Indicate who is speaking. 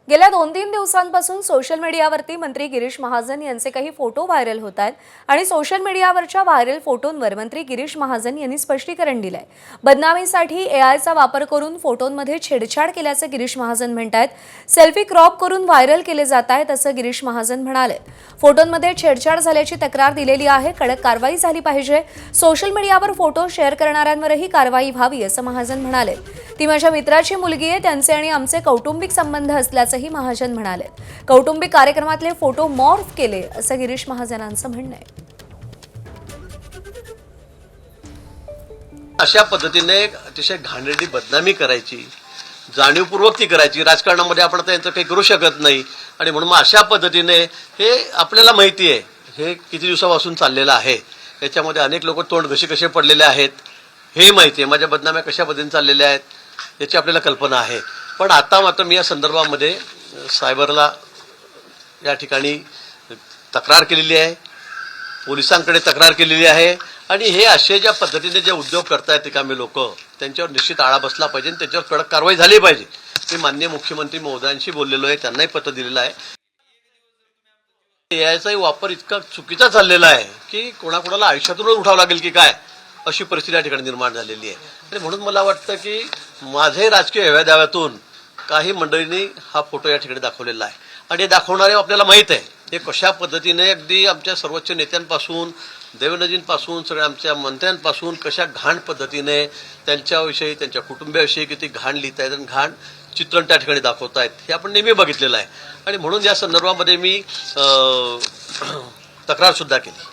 Speaker 1: गेल्या 2-3 दिवसांपासून सोशल मीडियावरती मंत्री गिरीश महाजन यांचे काही फोटो व्हायरल होत आहेत आणि सोशल मीडियावरच्या व्हायरल फोटोंवर मंत्री गिरीश महाजन यांनी स्पष्टीकरण दिलंय। बदनामीसाठी एआयचा वापर करून फोटोंमध्ये छेडछाड केल्याचे गिरीश महाजन म्हणतात। सेल्फी क्रॉप करून व्हायरल केले जात आहेत असं गिरीश महाजन म्हणाले। फोटोंमध्ये छेडछाड झाल्याची तक्रार दिलेली आहे, कडक कारवाई झाली पाहिजे। सोशल मीडियावर फोटो शेअर करणाऱ्यांवरही कारवाई व्हावी असं महाजन म्हणाले। ती माझ्या मित्राची मुलगी आहे, त्यांचे आणि आमचे कौटुंबिक संबंध असल्याचंही महाजन म्हणाले। कौटुंबिक कार्यक्रमातले फोटो मॉर्फ केले असं गिरीश महाजनांचं म्हणणं आहे।
Speaker 2: अशा पद्धतीने अतिशय घाणेरडी बदनामी करायची, जाणीवपूर्वक ती करायची। राजकारणामध्ये आपण त्यांचं काही करू शकत नाही आणि म्हणून मग अशा पद्धतीने हे आपल्याला माहिती आहे, हे किती दिवसापासून चाललेलं आहे। याच्यामध्ये अनेक लोक तोंड कसे पडलेले आहेत हे माहिती आहे, माझ्या बदनाम्या कशा पद्धतीने चाललेल्या आहेत याची आपल्याला कल्पना आहे। पण आता मात्र मी या संदर्भामध्ये सायबरला या ठिकाणी तक्रार केलेली आहे, पोलिसांकडे तक्रार केलेली आहे आणि हे असे ज्या पद्धतीने जे उद्योग करतायत रिकामे लोक, त्यांच्यावर निश्चित आळा बसला पाहिजे, त्यांच्यावर कडक कारवाई झाली पाहिजे। मी माननीय मुख्यमंत्री महोदयांशी बोललेलो आहे, त्यांनाही पत्र दिलेलं आहे। याचाही वापर इतका चुकीचा चाललेला आहे की कोणाकोणाला आयुष्यातूनच उठावं लागेल की काय, अशी परिस्थिती या ठिकाणी निर्माण झालेली आहे। आणि म्हणून मला वाटतं की माझे राजकीय हेव्यादाव्यातून काही मंडळींनी हा फोटो या ठिकाणी दाखवलेला आहे आणि हे दाखवणारे आपल्याला माहीत आहे हे कशा पद्धतीने अगदी आमच्या सर्वोच्च नेत्यांपासून, देवेंद्रजींपासून, सगळ्या आमच्या मंत्र्यांपासून कशा घाण पद्धतीने त्यांच्याविषयी, त्यांच्या कुटुंबियाविषयी किती घाण लिहितायत आणि घाण चित्रण त्या ठिकाणी दाखवतायत हे आपण नेहमी बघितलेलं आहे। आणि म्हणून या संदर्भामध्ये मी तक्रार सुद्धा केली।